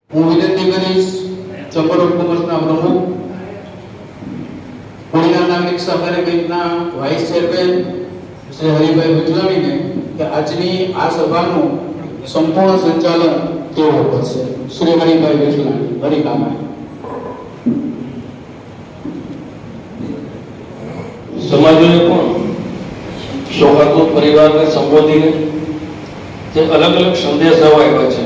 હું વિનંતી કરીશ ચેમ્બર ઓફ કોમર્સના પ્રમુખ, પુણેના નાગરિક સહકારી બેંકના વાઇસ ચેરમેન શ્રી હરિભાઈ વિઠલાણીને કે આજની આ સભાનું સંપૂર્ણ સંચાલન તેઓ કરશે. શ્રી હરિભાઈ વિઠલાણી, હરિકામાય. સમાજોને પણ સૌહાર્દ પરિવારને સંબોધીને જે અલગ અલગ સંદેશાઓ આવ્યા છે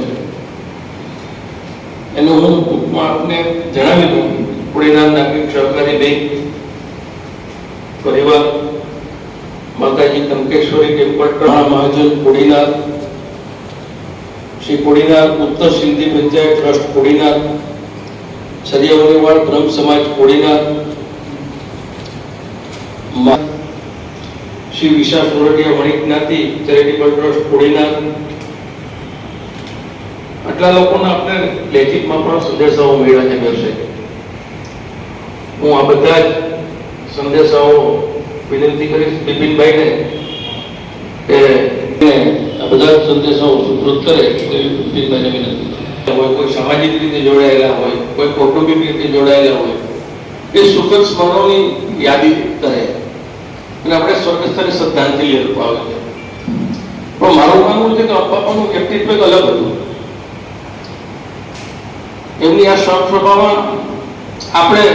એનું હું ટૂંકમાં આપને જણાવી દઉં. પુણેના નાગરિક સહકારી બેંક પરિવાર, માતાજી કંકેશ્વરી ટેમ્પલ ટ્રસ્ટ, મહાજન કોડીનાર, શ્રી કોડીનાર ઉત્તર સિંધી પંચાયત ટ્રસ્ટ કોડીનાર, સરિયાવણીવાડ બ્રહ્મ સમાજ કોડીનાર, શ્રી વિશા સોરઠિયા વણિક જ્ઞાતિ ચેરિટેબલ ટ્રસ્ટ કોડીનાર, આટલા લોકોના આપણે લેખિતમાં પણ સંદેશાઓ મળ્યા છે વ્યવસાય. હું આ બધા જ સંદેશાઓ વિનંતી કરીશ બિપિનભાઈને કે આ બધા જ સંદેશાઓ સુપૃત કરે. બિપિનભાઈને વિનંતી હોય, કોઈ સામાજિક રીતે જોડાયેલા હોય, કોઈ કૌટુંબિક રીતે જોડાયેલા હોય, એ સુખદ સ્મરણોની યાદી કરે અને આપણે સ્વર્ગસ્થને શ્રદ્ધાંજલિ અર્પાવે છે. પણ મારું માનવું છે કે બાપાનું વ્યક્તિત્વ એક અલગ હતું. એમની આ શોખ સ્વભાવમાં આપણે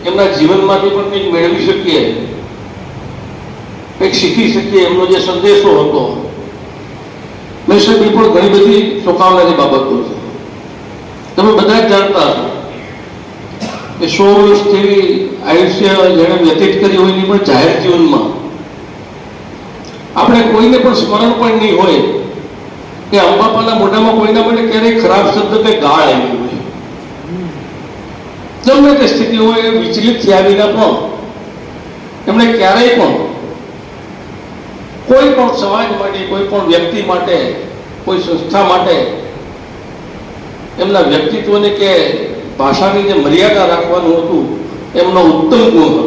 એમના જીવનમાંથી પણ કંઈક મેળવી શકીએ, કંઈક શીખી શકીએ. એમનો જે સંદેશો હતો મેં પણ ઘણી બધી ચોંકાવનારી બાબતો છે. તમે બધા જ જાણતા છો કે 100 વર્ષથી આયુષ્ય જેણે વ્યતીત કરી હોય એની પણ જાહેર જીવનમાં આપણે કોઈને પણ સ્મરણ પણ નહીં હોય કે અંબાપાના મોઢામાં કોઈના માટે ક્યારેય ખરાબ શબ્દ કે ગાળ આવી હોય. ગમે તે સ્થિતિ હોય વિચલિત થયા વિના પણ એમણે ક્યારેય પણ કોઈ પણ સમાજ માટે, કોઈ પણ વ્યક્તિ માટે, કોઈ સંસ્થા માટે એમના વ્યક્તિત્વને કે ભાષાની જે મર્યાદા રાખવાનું હતું એમનો ઉત્તમ ગુણ હતો.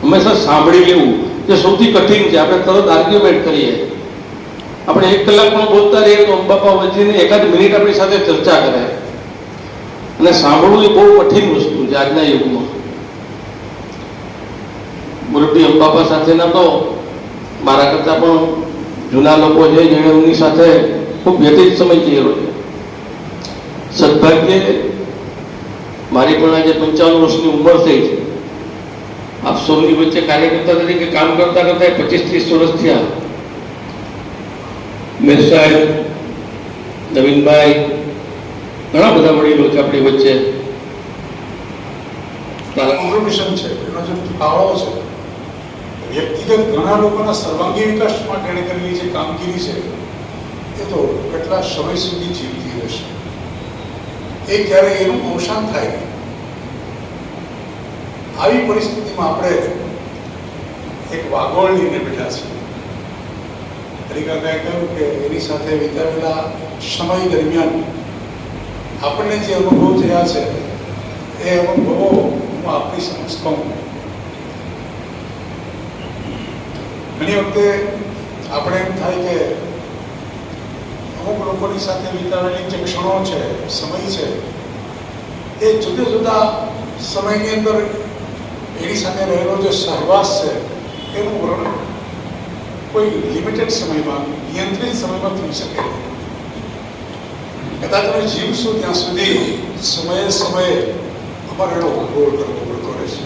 હંમેશા સાંભળી લેવું જે સૌથી કઠિન છે. આપણે તરત આર્ગ્યુમેન્ટ કરીએ, આપણે 1 કલાક પણ બોલતા રહીએ તો અંબાપા વચ્ચેને એકાદ મિનિટ આપણી સાથે ચર્ચા કરે. અને સાંભળવું એ બહુ કઠિન વસ્તુ છે આજના યુગમાં. મુરબ્બી અંબાપા સાથેના તો મારા કરતા પણ જૂના લોકો છે જેણે એમની સાથે ખૂબ વ્યતીત સમય થયેલો છે. સદભાગ્યે મારી પણ આજે 55 વર્ષની ઉંમર થઈ છે. આપ સૌની વચ્ચે કાર્યકર્તા તરીકે કામ કરતા કરતા 25-30 વર્ષ થયા. મેર સાહેબ, નવીનભાઈ, ઘણા બધા વડીલો છે આપણી વચ્ચે. કોન્ટ્રીબ્યુશન છે, એનો જે ફાળો છે, વ્યક્તિગત ઘણા લોકોના સર્વાંગી વિકાસ માટે એણે કરેલી જે કામગીરી છે એ તો કેટલા સમય સુધી જીવતી રહેશે. એ ક્યારે એનું અવસાન થાય નહીં. આવી પરિસ્થિતિમાં આપણે એક વાગોળ લઈને બેઠા છીએ. હરિકાકાએ કહ્યું કે એની સાથે વિતાવેલા સમય દરમિયાન આપણને જે અનુભવ થયા છે એ અનુભવો હું આપની સમક્ષ કહું. ઘણી વખતે આપણે એમ થાય કે અમુક લોકોની સાથે વિતાવેલી જે ક્ષણો છે, સમય છે, એ જુદા જુદા સમયની અંદર એની સાથે રહેલો જે સહવાસ છે એનું વર્ણન કોઈ લિમિટેડ સમયમાં, નિયંત્રિત સમયમાં થઈ શકે. કદાચ તમે જીવશો ત્યાં સુધી સમયે સમયે અમારે એનો ભૂગોળ કરવો પડતો રહેશે,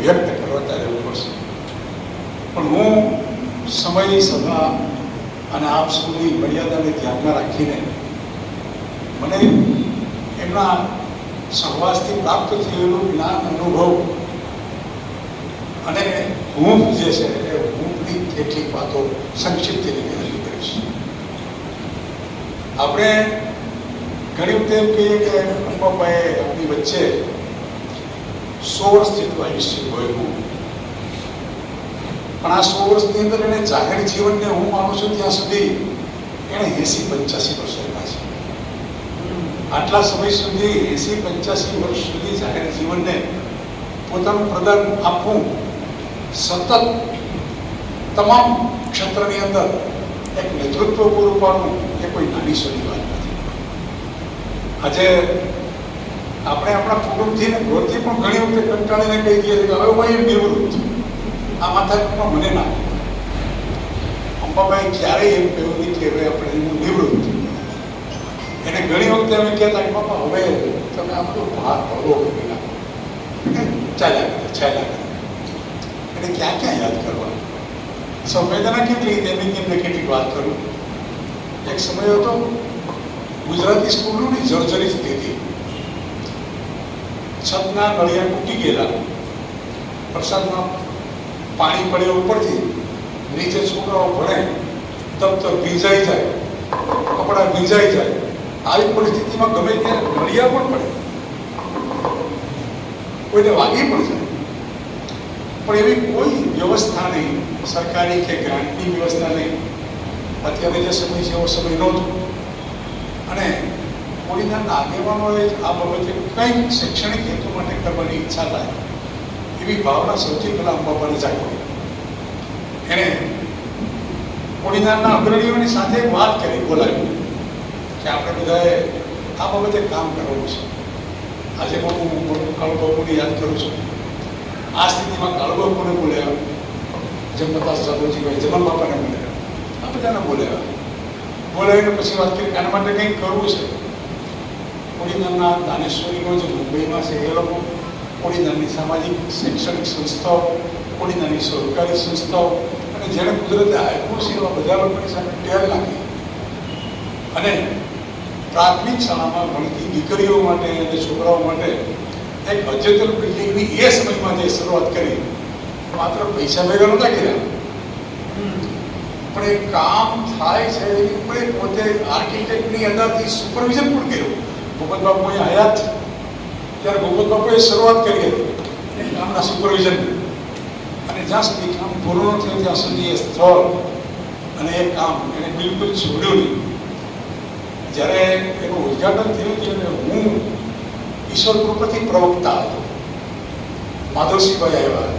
વ્યક્ત કરવા ત્યારે એવું પડશે. પણ હું સમય, સભા અને આપ સૌની મર્યાદાને ધ્યાનમાં રાખીને મને એમના સહવાસથી પ્રાપ્ત થયેલું જ્ઞાન, અનુભવ અને હૂંફ જે છે એ હૂંફની કેટલીક વાતો સંક્ષિપ્ત રીતે રજૂ કરીશ. આપણે ઘણી વખતે એમ કહીએ કે અંબાપાએ આપણી વચ્ચે 100 વર્ષ જેટલું આયુષ્ય ભોગવ્યું. પણ આ 100 વર્ષની અંદર એને જાહેર જીવનને હું માનું છું ત્યાં સુધી એણે 80-85 વર્ષ આપ્યા છે. આટલા સમય સુધી 80-85 વર્ષ સુધી જાહેર જીવનને પોતાનું પ્રદાન આપવું, સતત તમામ ક્ષેત્રની અંદર એક નેતૃત્વ પૂરું પાડવું એ કોઈ નાની સોની વાત નથી. આજે આપણે આપણા કુટુંબથી ને ઘરથી પણ ઘણી વખતે કંટાળીને કહી દઈએ કે હવે હું અહીં નિવૃત્ત છું. આ માથાકૂટમાં મને ના. અંબાભાઈ ક્યારેય એમ કહ્યું નહીં કે હવે આપણે હું નિવૃત્ત છું. એને ઘણી વખતે અમે કહેતા કે બાપા હવે તમે આ બધો ભાર હળવો કરી નાખો, ચાલ્યા કરે. એને ક્યાં ક્યાં યાદ કરવા, સંવેદના કેટલી તેની તેમને કેટલીક વાત કરું. એક સમય હતો ગુજરાતી સ્કૂલોની જર્જરિત સ્થિતિ, છતના નળિયા તૂટી ગયેલા, વરસાદમાં પાણી પડે ઉપરથી, નીચે છોકરાઓ ભણે, દફતર ભીંજાઈ જાય, કપડા ભીંજાઈ જાય. આવી પરિસ્થિતિમાં ગમે ત્યાં નળિયા પણ પડે, કોઈને વાગી પણ જાય, પણ એવી કોઈ વ્યવસ્થા નહીં, સરકારી કે ગ્રાન્ટની વ્યવસ્થા નહીં. અત્યારે જે સમય છે એવો સમય નહોતો. અને કોઈના આગેવાનોએ આ બાબતે કંઈક શૈક્ષણિક હેતુ માટે કરવાની ઈચ્છા થાય એવી ભાવના સૌથી પહેલા અંબાબાને જાગી. એણે કોડીનારના અગ્રણીઓની સાથે વાત કરી, બોલાવી કે આપણે બધાએ આ બાબતે કામ કરવું છે. આજે હું કાળુબાપુને યાદ કરું છું. આ સ્થિતિમાં કાળુબાપુને બોલ્યા, જમતા સાધુજીભાઈ જમન બાપાને બોલ્યા, આ બધાને બોલાવીને પછી વાત કરી આના માટે કંઈક કરવું છે. કોડીનારના દાનેશ્વરીનો જે મુંબઈમાં છે એ લોકો, કોડીનારની સામાજિક શૈક્ષણિક સંસ્થાઓ, કોડીનારની સરકારી સંસ્થાઓ અને જેણે કુદરતે આપ્યું છે એવા બધા લોકોની સાથે ટેર લાગી અને પ્રાથમિક શાળામાં ભણતી દીકરીઓ માટે અને છોકરાઓ માટે એક અદ્યતન બિલ્ડિંગની એ સમયમાં જે શરૂઆત કરી, માત્ર પૈસા ભેગા નહોતા કર્યા, પણ એ કામ થાય છે એ પોતે આર્કિટેક્ટની અંદરથી સુપરવિઝન પણ કર્યું. ભૂપત બાપુ અહીંયા હયાત છે ત્યારે ભૂપત બાપુએ શરૂઆત કરી હતી કામના સુપરવિઝન, અને જ્યાં સુધી કામ પૂર્ણ થયું ત્યાં સુધી એ સ્થળ અને એ કામ એને બિલકુલ છોડ્યું નહીં. જ્યારે એનું ઉદઘાટન થયું ત્યારે હું ઈશ્વર કૃપાથી પ્રવક્તા હતો, માધવસિંહભાઈ આવ્યા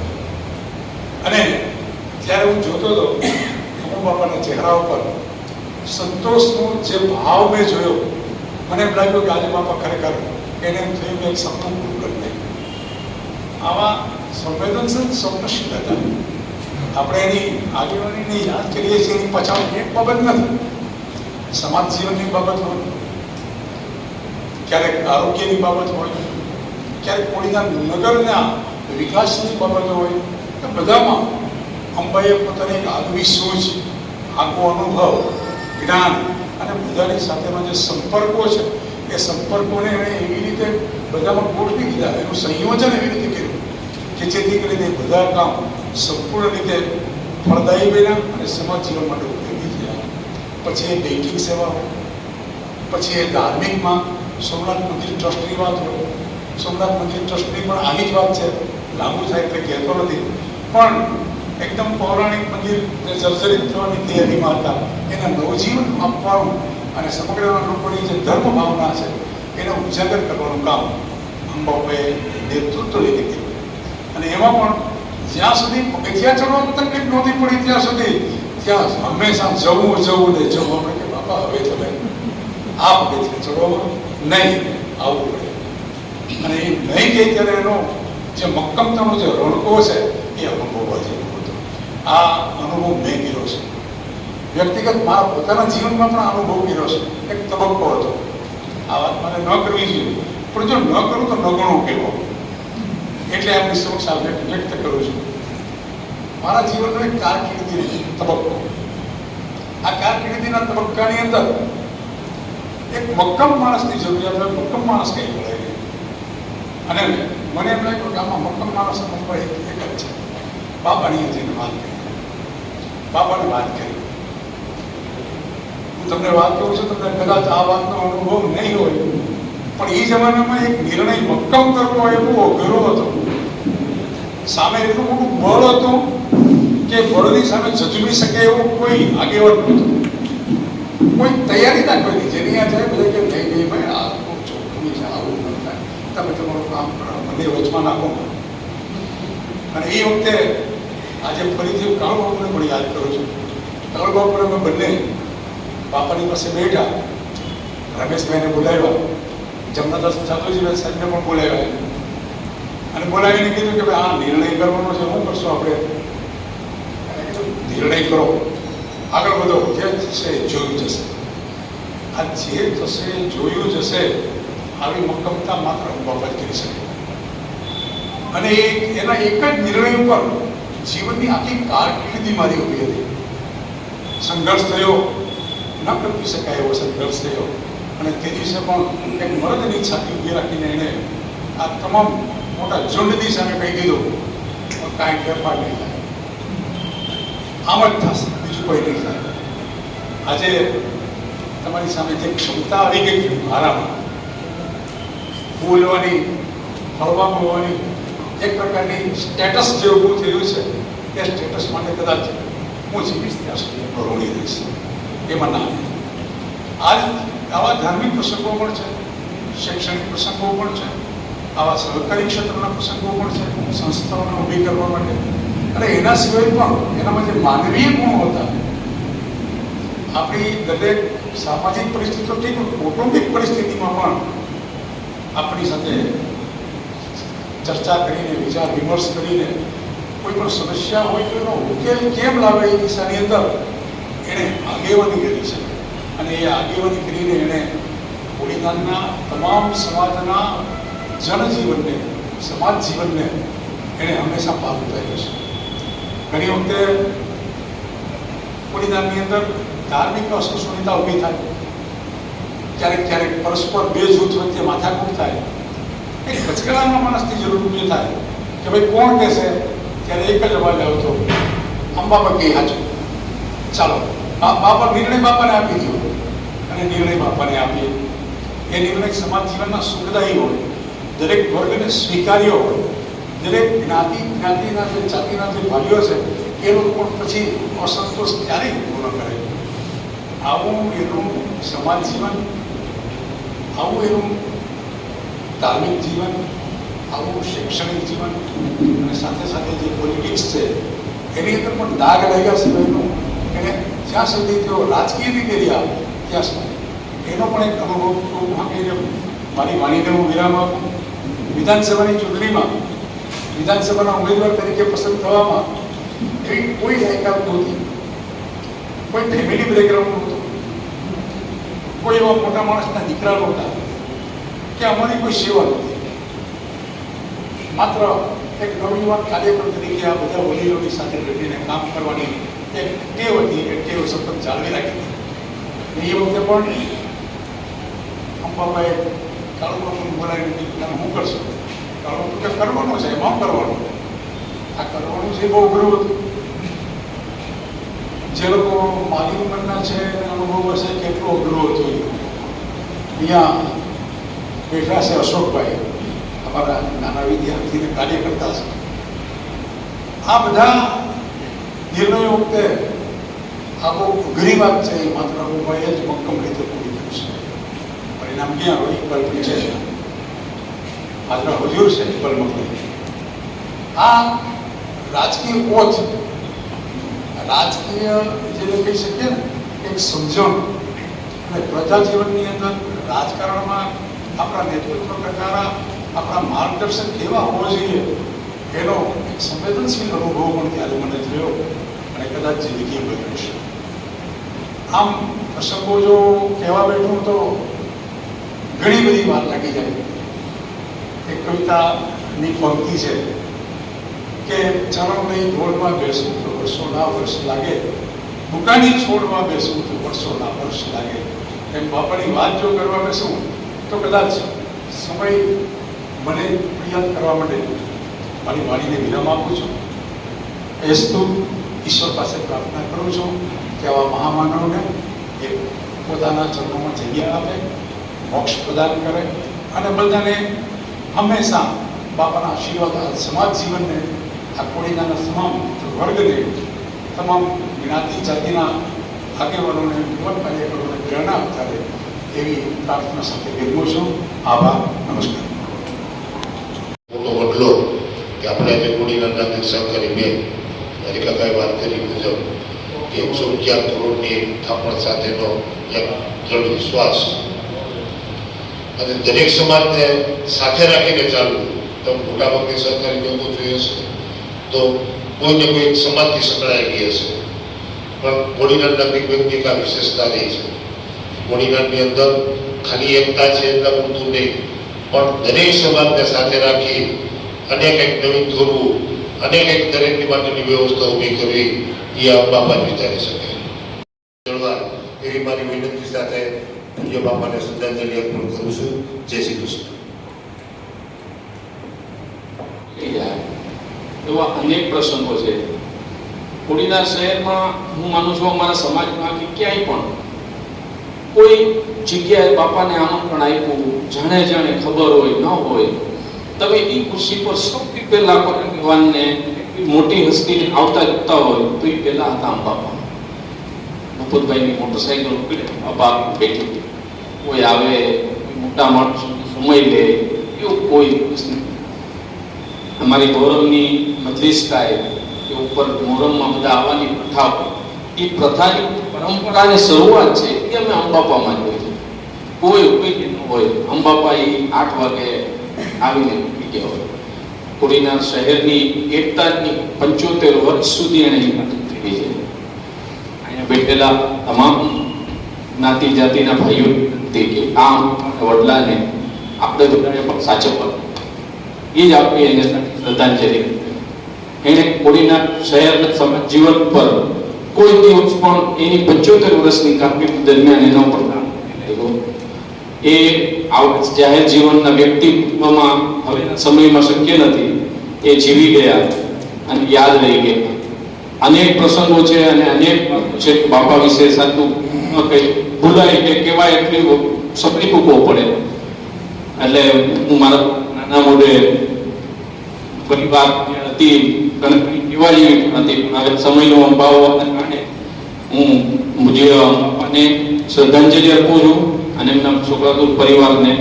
અને ત્યારે હું જોતો હતો બાપાના ચહેરા ઉપર સંતોષનો જે ભાવ મેં જોયો, મને એમ લાગ્યું કે આજે બાપા ખરેખર એને એમ થયું કે એક સપનું પૂરું કરી દે. આવા સંવેદનશીલ સ્વપ્નશીલ હતા. આપણે એની આગેવાનીને યાદ કરીએ છીએ, એની પાછળ એક બાબત નથી, સમાજ જીવનની બાબત હોય, ક્યારેક આરોગ્યની બાબત હોય, ક્યારેક કોઈના નગરના વિકાસની બાબતો હોય, તો બધામાં અંબાઈએ પોતાની એક આગવી સૂઝ, આગવો અનુભવ, જ્ઞાન અને બધાની સાથેનો જે સંપર્કો છે એ સંપર્કોને એણે એવી રીતે બધામાં ગોઠવી દીધા, એનું સંયોજન એવી રીતે કર્યું કે જેથી કરીને બધા કામ સંપૂર્ણ રીતે ફળદાયી બન્યા અને સમાજ જીવન માટે ઉપયોગી થયા. પછી એ બેન્કિંગ સેવા હોય, પછી એ ધાર્મિકમાં સોમનાથ મંદિર ટ્રસ્ટની વાત હોય. સોમનાથ મંદિર ટ્રસ્ટની પણ આવી જ વાત છે, લાંબુ થાય એટલે કહેતો નથી, પણ એકદમ પૌરાણિક મંદિર જે જર્જરિત થવાની તૈયારીમાં હતા એને નવજીવન આપવાનું અને સમગ્ર લોકોની જે ધર્મ ભાવના છે એને ઉજાગર કરવાનું કામ અંબાભાઈએ નેતૃત્વ લઈને કર્યું. અને એમાં પણ જ્યાં સુધી પગથિયા ચડવામાં તકલીફ નહોતી પડી ત્યાં સુધી ત્યાં હંમેશા જવું ને જવું. આપણે કે બાપા હવે તમે આ પગથિયા ચડવામાં નહીં આવવું પડે, અને એ નહીં કહે ત્યારે એનો જે મક્કમતાનો જે રણકો છે એ અનુભવવા જેવો હતો. આ અનુભવ મેં કર્યો છે વ્યક્તિગત, મારા પોતાના જીવનમાં પણ અનુભવ કર્યો છે. એક તબક્કો હતો, આ વાત મને ન કરવી જોઈએ, પણ જો ન કરું તો નગણું કહેવો, એટલે આપણી સમક્ષ આ વ્યક્ત કરું છું. મારા જીવનનો એક કારકિર્દી તબક્કો, આ કારકિર્દીના તબક્કાની અંદર એક મક્કમ માણસની જરૂરિયાત હોય. મક્કમ માણસ કઈ મળે, અને મને એમ લાગ્યું કે આમાં મક્કમ માણસ નંબર એક જ છે. બાપાની જઈને વાત કરી, બાપાને વાત કરી. હું તમને વાત કરું છું, તમને કદાચ આ વાતનો અનુભવ નહીં હોય, પણ એ જમાનામાં એક નિર્ણય મક્કમ કરવો એવો અઘરો હતો. સામે એટલું મોટું બળ હતું કે બળની સામે ઝઝુમી શકે એવું કોઈ આગેવાન નહોતું, કોઈ તૈયારી ના કરી. જેની આ જાય બધા કે નહીં ભાઈ આ ચોખ્ખું છે, આવું ન થાય, તમે તમારું કામ કરો, મને વચમાં નાખો. અને એ વખતે આજે ફરીથી કાળુબાપુને પણ યાદ કરું છું. કાળુબાપુને અમે બંને બાપાની પાસે બેઠા, રમેશભાઈને બોલાવ્યા જમનાદાસ ચાતુજી સાહેબને પણ બોલાવ્યા અને બોલાવીને કીધું કે ભાઈ આ નિર્ણય કરવાનો છે, શું કરશું આપણે? નિર્ણય કરો, આગળ વધો, જે થશે જોયું જશે. આ જે થશે જોયું જશે આવી મક્કમતા માત્ર બાબત કરી શકે. અને એના એક જ નિર્ણય ઉપર જીવનની આખી કારકિર્દી મારી ઉભી હતી. સંઘર્ષ થયો, ન કરી શકાય એવો સંઘર્ષ થયો, અને તે દિવસે પણ એક મર્દની છાતી ઉભી રાખીને એણે આ તમામ મોટા ઝુંડની સામે કહી દીધું, કાંઈ ફેરફાર નહીં થાય, આમ જ થશે, બીજું કોઈ નહીં થાય. આજે તમારી સામે જે ક્ષમતા આવી ગઈ મારામાં, બોલવાની, હળવા બોલવાની, એક પ્રકારની સ્ટેટસ જે ઊભું થયું છે, એ સ્ટેટસ માટે કદાચ હું જીવીશ ત્યાં સુધી ઋણી રહીશ, એમાં ના. આવા ધાર્મિક પ્રસંગો પણ છે, શૈક્ષણિક પ્રસંગો પણ છે, આવા સહકારી ક્ષેત્રના પ્રસંગો પણ છે, સંસ્થાઓને ઊભી કરવા માટે. અને એના સિવાય પણ એનામાં જે માનવીય ગુણો હતા, આપણી દરેક સામાજિક પરિસ્થિતિઓ ઠીક, કૌટુંબિક પરિસ્થિતિમાં પણ આપણી સાથે ચર્ચા કરીને, વિચાર વિમર્શ કરીને કોઈ પણ સમસ્યા હોય તો એનો ઉકેલ કેમ લાવે એ દિશાની અંદર એણે આગેવાની કરી છે. અને એ આગેવાની કરીને એણે કોડીનારના તમામ સમાજના જનજીવનને, સમાજ જીવનને એણે હંમેશા ભાગ ઉતાર્યો છે. ઘણી વખતે કોડીનારની અંદર ધાર્મિક અસહિષ્ણુતા ઊભી થાય, ક્યારેક ક્યારેક પરસ્પર બે જૂથ વચ્ચે માથાકૂટ થાય, એક કચકડાના માણસની જરૂર ઊભી થાય કે ભાઈ કોણ કહેશે, ત્યારે એક જ અવાજ આવતો, અંબાબા કે હાચું, ચાલો બાપા નિર્ણય બાપાને આપી દો. અને નિર્ણય બાપાને આપીએ. એ નિર્ણય સમાજ જીવનના સુખદાયી હોય, દરેક વર્ગને સ્વીકાર્ય હોય, દરેક જ્ઞાતિના જે જાતિના જે ભાઈઓ છે એ લોકો પણ પછી અસંતોષ ક્યારેય પૂર્ણ કરે. આવું એનું સમાજ જીવન, આવું એનું ધાર્મિક જીવન, આવું શૈક્ષણિક જીવન, અને સાથે સાથે જે પોલિટિક્સ છે એની અંદર પણ દાગ લાગ્યા સિવાયનું એને જ્યાં સુધી તેઓ રાજકીય રીતે રહ્યા ત્યાં સુધી એનો પણ એક અનુભવ ટૂંકમાં કહીને મારી વાણીને હું વિરામ આપું. વિધાનસભાની ચૂંટણીમાં વિધાનસભાના ઉમેદવાર તરીકે પસંદ થવામાં એવી કોઈ લાયકાત નહોતી, કોઈ ફેમિલી બેકગ્રાઉન્ડ નહોતું, કોઈ એવા મોટા માણસના દીકરા નહોતા કે અમારી કોઈ સેવા નહોતી. માત્ર એક નવયુવાન કાર્યકર તરીકે આ બધા વડીલોની સાથે રહીને કામ કરવાની એક ટેવ હતી, એ ટેવ સતત જાળવી રાખી હતી. એ વખતે પણ અંબાબાએ કાળુબાપુને બોલાવીને કીધું હું કરશો? કાળુબાપુ કે કરવાનું છે, એમાં કરવાનું. આ કરવાનું છે બહુ અઘરું હતું. જે લોકો માલી ઉંમરના છે અનુભવ હશે કેટલો અઘરો હતો. અહીંયા બેઠા છે અશોકભાઈ, અમારા નાના વિદ્યાર્થીને કાર્ય કરતા છે. આ બધા નિર્ણયો વખતે આ બહુ અઘરી વાત છે. એ માત્ર અનુભાઈએ જ મક્કમ રીતે પૂરી કર્યું છે. પરિણામ ક્યાં હોય? ઇકબાલ છે, હાજરા હજુર છે ઇકબાલ મકલી. આ રાજકીય ઓથ, રાજકીય જેને કહી શકીએ ને એક સમજણ, અને પ્રજા જીવનની અંદર રાજકારણમાં આપણા નેતૃત્વ કરનારા આપણા માર્ગદર્શક કેવા હોવા જોઈએ એનો એક સંવેદનશીલ અનુભવ પણ ત્યારે મને થયો, અને કદાચ જિંદગી બદલી છે. આમ પ્રસંગો જો કહેવા બેઠું તો ઘણી બધી વાત લાગી જાય. એક કવિતાની પંક્તિ છે કે ચરણ લઈ ઢોળમાં બેસું તો વર્ષોના વર્ષ લાગે, દુકાની છોડવા બેસું તો વર્ષોના વર્ષ લાગે. એમ બાપાની વાત જો કરવા બેસું તો કદાચ સમય મને યાદ કરવા માટે મારી વાણીને વિરામ આપું છું. એસ્તુ ઈશ્વર પાસે પ્રાર્થના કરું છું કે આવા મહામાનવને એ પોતાના ચરણોમાં જગ્યા આપે, મોક્ષ પ્રદાન કરે, અને બધાને હંમેશા બાપાના આશીર્વાદ સમાજ જીવનને, આ કોડીનાના તમામ વર્ગને, તમામ જ્ઞાતિ જાતિના આગેવાનોને, યુવક કાર્યકરોને પ્રેરણા આપતા રહે એવી પ્રાર્થના સાથે વિરમું છું. આભાર, નમસ્કાર. મોટો વડલો કે આપણે આજે કોડીનારના સહકારી બેંક હરિકાભાઈ વાત કરી મુજબ 111 કરોડની થાપણ સાથેનો એક દ્રઢ વિશ્વાસ અને દરેક સમાજને સાથે રાખીને ચાલવું. તો મોટાભાગની સહકારી બેંકો જોઈએ છે તો કોઈને કોઈ એક સમાજથી સંકળાયેલી હશે, પણ કોડીનાર નાગરિક બેંકની એક આ વિશેષતા રહી છે. કોડીનારની અંદર ખાલી એકતા છે એટલા પૂરતું નહીં, પણ દરેક સમાજને સાથે રાખી અને કંઈક નવીન કરવું અને કંઈક દરેકની માટેની વ્યવસ્થા ઊભી કરવી એ આ બાપા જ વિચારી શકે. એવી મારી વિનંતી સાથે પૂજ્ય બાપાને શ્રદ્ધાંજલિ અર્પણ કરું છું. જય શ્રી કૃષ્ણ. એવા અનેક પ્રસંગો છે કોડીનાર શહેરમાં. હું માનું છું અમારા સમાજમાં કે ક્યાંય પણ કોઈ જગ્યાએ બાપાને આમંત્રણ આપ્યું, જાણે ખબર હોય ન હોય, તમે એ ખુરશી પર સૌથી પહેલા ભગવાનને મોટી હસ્તીને આવતા જતા હોય તો એ પહેલા હતા આમ બાપા. ભૂપતભાઈની મોટરસાઇકલ ઉપર બાપા બેઠી, કોઈ આવે મોટા માણસો સમય લે એવું કોઈ નથી. અમારી ગૌરવની મજલિસ થાય કે ઉપર મોહરમમાં બધા આવવાની પ્રથા, એ પ્રથાની પરંપરાની શરૂઆત છે એ અમે અંબાપામાં જોઈએ છીએ. કોઈ કોઈ ન હોય, અંબાપા એ 8 વાગે આવીને ઉઠી ગયા હોય. કોડીનાર શહેરની એકતાની 75 વર્ષ સુધી એને કરી છે. અહીંયા બેઠેલા તમામ જ્ઞાતિ જાતિના ભાઈઓ કે આમ વડલાને આપણે બધાને પણ સાચવવા, એ જ આપણી એને શ્રદ્ધાંજલિ. એને કોડીનાર શહેરના સમાજ જીવન પર કોઈ દિવસ પણ એની 75 વર્ષની કામગીરી દરમિયાન એનો પર એ જાહેર જીવનના વ્યક્તિત્વમાં હવે સમયમાં શક્ય નથી. એ જીવી ગયા અને યાદ રહી ગયા. અનેક પ્રસંગો છે અને અનેક છે બાપા વિશે સાચું કંઈ ભૂલાય કે કહેવાય એટલી સપડી મૂકવો પડે. એટલે હું મારા નાના મોઢે પરિવાર હતી કહેવા જેવી હતી, હવે સમયનો અભાવ કારણે હું બાપાને શ્રદ્ધાંજલિ આપું છું અને એમના છોકરા પરિવારને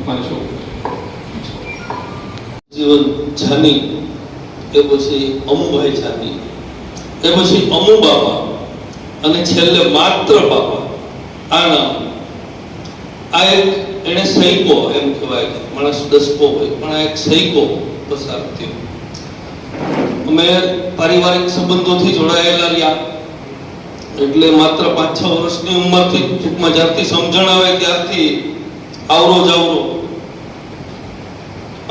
મારે શું જીવન જાની, એ પછી અમુભાઈ જાની, એ પછી અમુ બાપા અને છેલ્લે માત્ર બાપા. આ નામ આ એક એને સૈકો એમ કહેવાય. માણસ દસકો હોય પણ આ એક સૈકો પસાર થયો. અમે પારિવારિક સંબંધોથી જોડાયેલા રહ્યા એટલે માત્ર 5-6 વર્ષની ઉંમરથી ટૂંકમાં જ્યારથી સમજણ આવે ત્યારથી આવરો જાવરો,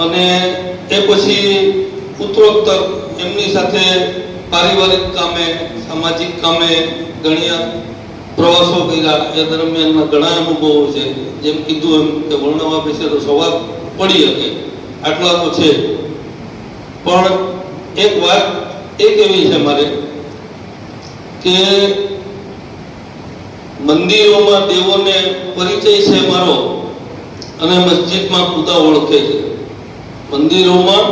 અને એ પછી ઉત્તરોત્તર એમની સાથે પારિવારિક કામે, સામાજિક કામે ઘણા પ્રવાસો કર્યા. એ દરમિયાનના ઘણા અનુભવો છે. જેમ કીધું એમ કે વર્ણવા વિશે તો સવાલ પડી શકે, આટલા તો છે. પણ એક વાત એક એવી છે મારે કે મંદિરોમાં દેવોને પરિચય છે મારો અને મસ્જિદમાં ખુદા ઓળખે છે. મંદિરોમાં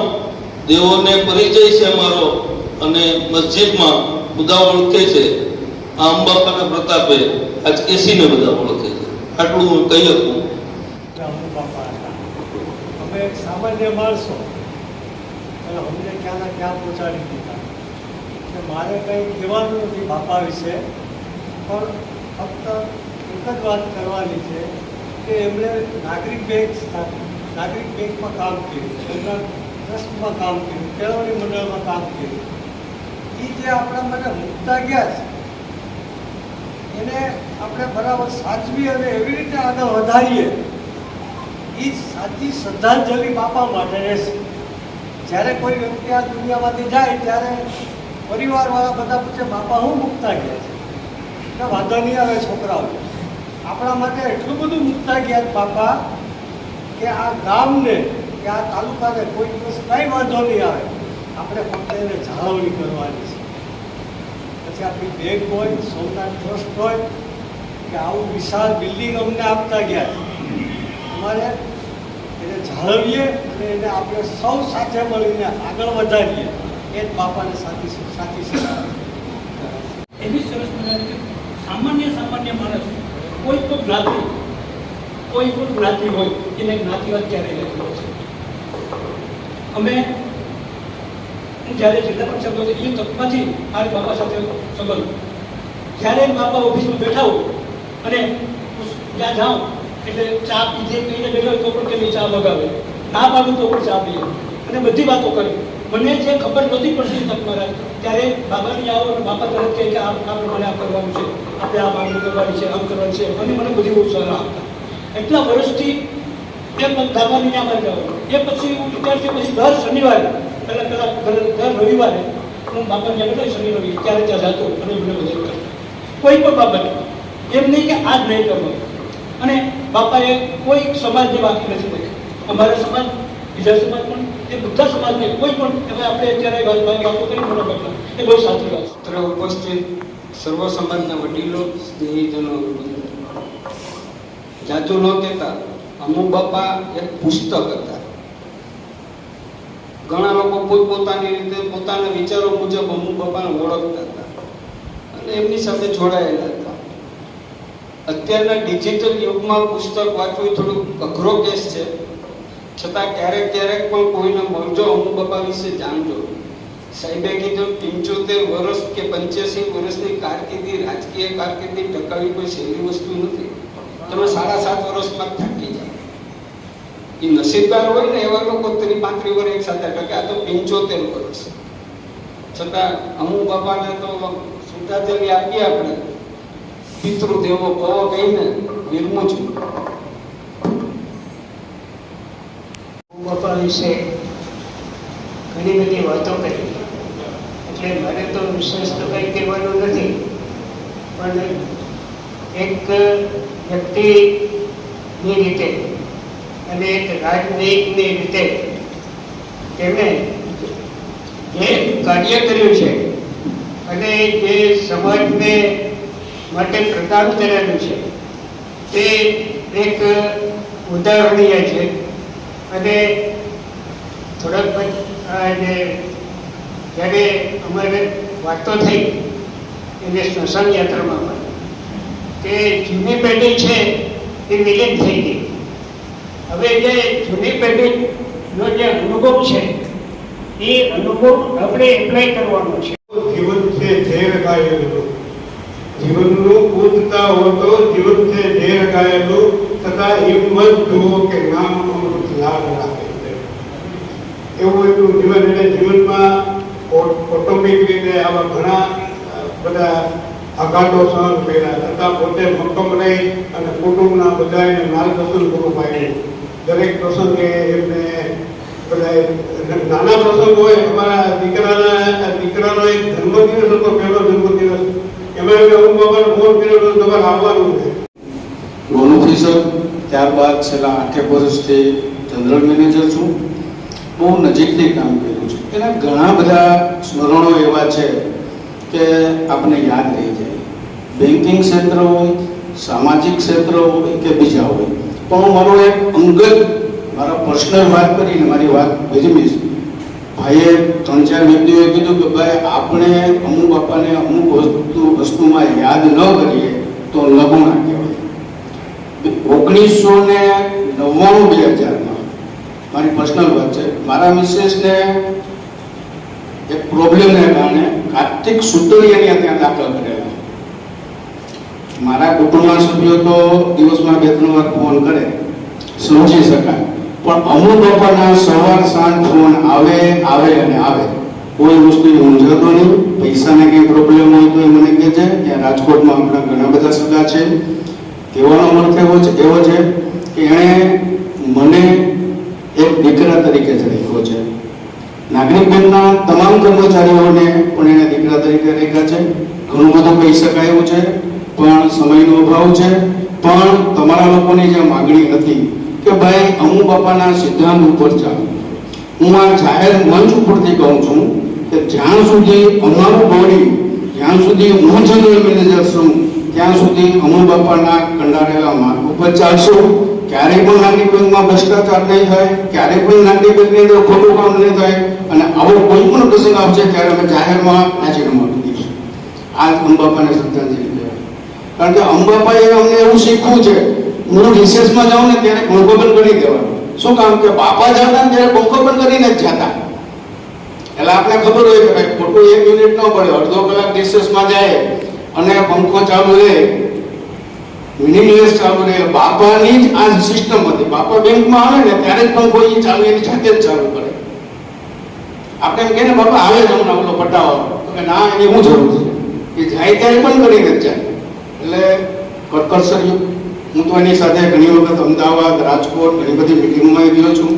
દેવોને પરિચય છે મારો અને મસ્જિદમાં ખુદા ઓળખે છે. આ અંબાપાના પ્રતાપે આજ કેસીને બધા ઓળખે છે. આટલું હું કહી શકું. અમે એક સામાન્ય માણસો અને અમને ક્યાંના ક્યાં પહોંચાડી દીધા. કે મારે કંઈ કહેવાનું નથી બાપા વિશે, પણ ફક્ત એક જ વાત કરવાની છે કે એમણે નાગરિક બેંકમાં કામ કર્યું, એમના ટ્રસ્ટમાં કામ કર્યું, કેળવણી મંડળમાં કામ કર્યું. એ જે આપણા માટે મુકતા ગયા છે એને આપણે બરાબર સાચવી અને એવી રીતે આગળ વધારીએ, એ સાચી શ્રદ્ધાંજલિ બાપા માટે રહેશે. જ્યારે કોઈ વ્યક્તિ આ દુનિયામાંથી જાય ત્યારે પરિવારવાળા બધા પૂછે બાપા હું મુકતા ગયા છે, કે વાંધો નહીં આવે છોકરાઓ. આપણા માટે એટલું બધું મુકતા ગયા બાપા કે આ ગામને કે આ તાલુકાને કોઈ દિવસ કાંઈ વાંધો નહીં આવે. આપણે ફક્ત એને જાળવણી કરવાની છે. પછી આપણી બેંક હોય, સોમનાથ ટ્રસ્ટ હોય કે આવું વિશાળ બિલ્ડિંગ અમને આપતા ગયા, અમારે એને જાળવીએ અને એને આપણે સૌ સાથે મળીને આગળ વધારીએ. એ જ બાપાને સાચી એવી સરસ મજાની સામાન્ય માણસ કોઈ પણ જ્ઞાતિ હોય એને જ્ઞાતિવાદ ક્યારેય નથી છે. અમે જ્યારે જિલ્લા પંચાયત હોય એ તકમાંથી મારી બાપા સાથે સંબંધ. જ્યારે બાપા ઓફિસમાં બેઠા હોય અને ત્યાં જાઉં એટલે ચા પીધે કહીને બેઠો તો પણ કે ચા મગાવે, ના પાડું તો પણ ચા પીએ અને બધી વાતો કરે. મને જે ખબર નહોતી પડતી તક મહારાજ ત્યારે બાબાની આવો અને બાપા તરત કહે કે આ પ્રમાણે આ કરવાનું છે, આપણે આ માંગણી કરવાની છે, આમ કરવાની છે, અને મને બધી બહુ સલાહ આપતા. એટલા વર્ષથી એ બાબાની ત્યાં મારે જવાનું. એ પછી હું વિચારથી પછી દર શનિવારે દર રવિવારે હું બાપા ત્યાં બેઠા શનિ રવિ ત્યારે ત્યાં જતો અને મને મદદ કરતા કોઈ પણ બાબત. એમ નહીં કે આ જ નહીં કરવાનું. અને બાપાએ કોઈ સમાજને બાકી નથી રાખ્યો. અમારા સમાજ, બીજા સમાજ પણ, એ બધા સમાજને કોઈ પણ હવે આપણે અત્યારે વાતો કરી મોટા કરતા એ બહુ સાચી વાત છે. ઉપસ્થિત સર્વ સમાજના વડીલો, સ્નેહીજનો, જાજુ ન કહેતા અમુ બાપા એક પુસ્તક હતા. ઘણા લોકો પોતપોતાની રીતે પોતાના વિચારો મુજબ અમુ બાપાને ઓળખતા હતા અને એમની સાથે જોડાયેલા હતા. અત્યારના ડિજિટલ યુગમાં પુસ્તક વાંચવું થોડું અઘરો કેસ છે, છતાં ક્યારેક ક્યારેક પણ કોઈને મળજો, અમુ બાપા વિશે જાણજો. સાહેબે કીધું 75 વર્ષ કે 85 વર્ષની કારકિર્દી, રાજકીય કારકિર્દી ટકાવી કોઈ સહેલી વસ્તુ નથી. તમે 7.5 વર્ષમાં થાકી જાય. એ નસીબદાર હોય ને એવા લોકો 35 વર્ષ એક સાથે ટકે. આ તો 75 વર્ષ. છતાં અમુ બાપાને તો શ્રદ્ધાંજલિ આપીએ આપણે. પિતૃદેવો ભવ કહીને વિરમું છું. બાપા વિશે ઘણી બધી વાતો કરી, એટલે મારે તો વિશેષ તો કંઈ કહેવાનું નથી, પણ એક વ્યક્તિની રીતે અને એક રાજનૈતિકની રીતે તેમણે જે કાર્ય કર્યું છે અને જે સમાજને માટે પ્રદાન કરેલું છે તે એક ઉદાહરણીય છે. અને થોડાક જ્યારે અમારે વાતો થઈ એને સ્મશાન યાત્રામાં કે જૂની પેઢી છે એ વિલીન થઈ ગઈ. હવે જે જૂની પેઢીનો જે અનુભવ છે એ અનુભવ આપણે એપ્લાય કરવાનો છે. જીવન છે ઝેર ગાયેલું, જીવનનું પૂજતા હો તો જીવન છે ઝેર ગાયેલું, તથા હિંમત જુઓ કે નામ અમૃત લાભ રાખે છે. એવું એટલું જીવન, એટલે જીવનમાં કૌટુંબિક રીતે આવા ઘણા બધા આઘાતો સહન કર્યા, તથા પોતે મક્કમ રહી અને કુટુંબના બધાને માર્ગદર્શન પૂરું પાડ્યું. દરેક પ્રસંગે એમને બધા નાના પ્રસંગ હોય. અમારા દીકરાનો એક જન્મદિવસ હતો, પહેલો જન્મદિવસ, એમાં અમુ બાપાને ફોન કર્યો તો તમારે આવવાનું છે. લોન ઓફિસર, ત્યારબાદ છેલ્લા 8 વર્ષથી જનરલ મેનેજર છું. બહુ નજીકથી કામ કર્યું છે. એના ઘણા બધા સ્મરણો એવા છે કે આપને યાદ રહી જાય. બેન્કિંગ ક્ષેત્ર હોય, સામાજિક ક્ષેત્ર હોય કે બીજા હોય. પણ હું મારો એક અંગત, મારા પર્સનલ વાત કરીને મારી વાત વિરમીશ. ભાઈએ 3-4 વ્યક્તિઓએ કીધું કે ભાઈ આપણે અમુ બાપાને અમુક વસ્તુમાં યાદ ન કરીએ તો લઘુણા કહેવાય. 1999-2000 મારી પર્સનલ વાત છે, મારા મિસેસને એક પ્રોબ્લેમને કારણે કાર્તિક સુતળિયાની ત્યાં દાખલ કરેલા. મારા કુટુંબના સભ્યો તો દિવસમાં 2-3 વાર ફોન કરે, સમજી શકાય, પણ અમુ બાપાના સવાર સાંજ ફોન આવે અને આવે. કોઈ વસ્તુ મૂંઝવતો નહીં. પૈસાને કંઈ પ્રોબ્લેમ હોય તો એ મને કહે છે. ત્યાં રાજકોટમાં આપણા ઘણા બધા સગા છે. કહેવાનો અર્થ એવો છે કે એણે મને એક દીકરા તરીકે જ રાખ્યો છે. નાગરિક બેંકના તમામ કર્મચારીઓને પણ એને દીકરા તરીકે રાખ્યા છે. ઘણું બધું કહી શકાય એવું છે, પણ સમયનો અભાવ છે. પણ તમારા લોકોની જે માગણી હતી કે ભાઈ અમુ બાપાના સિદ્ધાંત ઉપર ચાલો, હું આ જાહેર મંચ ઉપરથી કહું છું કે જ્યાં સુધી અમારું બોડી, જ્યાં સુધી હું જનરલ મેનેજર છું, ત્યાં સુધી અમુ બાપાના કંડારેલા માર્ગ ઉપર ચાલશું. ક્યારેય પણ નાગરિક બેંકમાં ભ્રષ્ટાચાર નહીં થાય, ક્યારેય પણ નાગરિક બેંકની અંદર ખોટું કામ નહીં થાય. અને આવો કોઈ પણ પ્રસંગ આવશે ત્યારે અમે જાહેરમાં રાજીનામું આપી દઈશું. આ અમુ બાપાને શ્રદ્ધાંજલિ કહેવાય. કારણ કે અમુ બાપાએ અમને એવું શીખવું છે, હું રિસેસમાં જાઉં ને ત્યારે પંખો બંધ કરી દેવાનો. શું કામ કે બાપા જતા ને ત્યારે પંખો બંધ કરીને જ જતા. એટલે આપણે ખબર હોય કે ભાઈ ખોટું 1 મિનિટ ન પડે, અડધો કલાક રિસેસમાં જાય અને પંખો ચાલુ રહે મિનિમલેસ ચાલુ રહે. બાપાની જ આ સિસ્ટમ હતી. બાપા બેંકમાં આવે ને ત્યારે જ પણ કોઈ ચાલુ એની જાતે જ ચાલુ કરે. આપણે એમ કહે ને બાપા આવે જ હમણાં ઓલો પટાવો, તો કે ના એની શું જરૂર છે, એ જાય ત્યારે પણ કરીને જ જાય. એટલે કરકસર હું તો એની સાથે ઘણી વખત અમદાવાદ, રાજકોટ ઘણી બધી મિટિંગોમાં ગયો છું.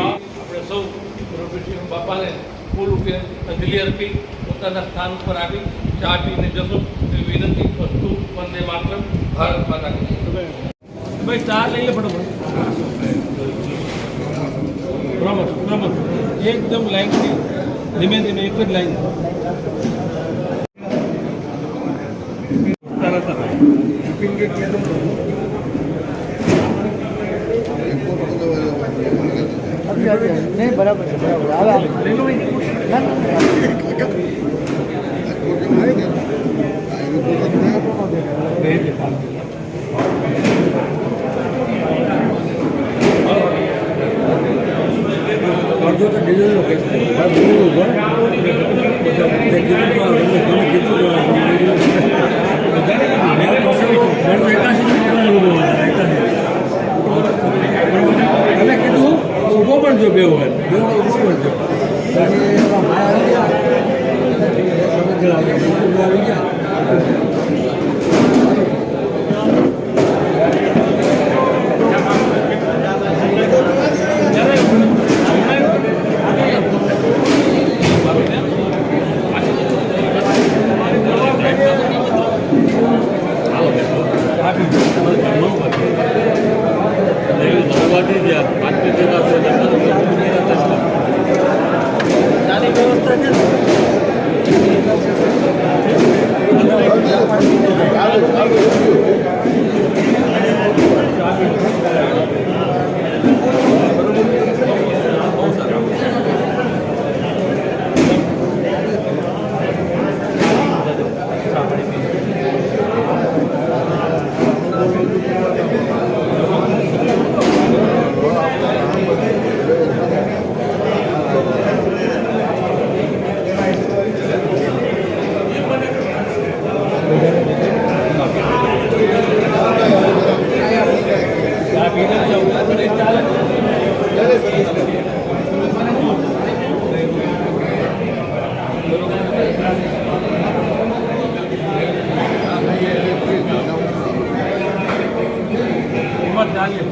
આપણે સૌ બાપાને ફૂલ અંજલિ અર્પી પોતાના સ્થાન ઉપર આવી ચા પીને જશું એવી વિનંતી. વસ્તુ વંદે માતરમ, ભારત માતા કી જય. ભાઈ ચા લઈ લે ફટાફટ. બરાબર બરાબર, એકદમ લાઈનથી ધીમે ધીમે એક જ લાઈન. નહીં બરાબર છે, બરાબર. અડધો તો ડીઝલ નો કેસ ઉભો પણ જો બે વખત ઉભો પણ જો આવી ગયા. ચાલીએ.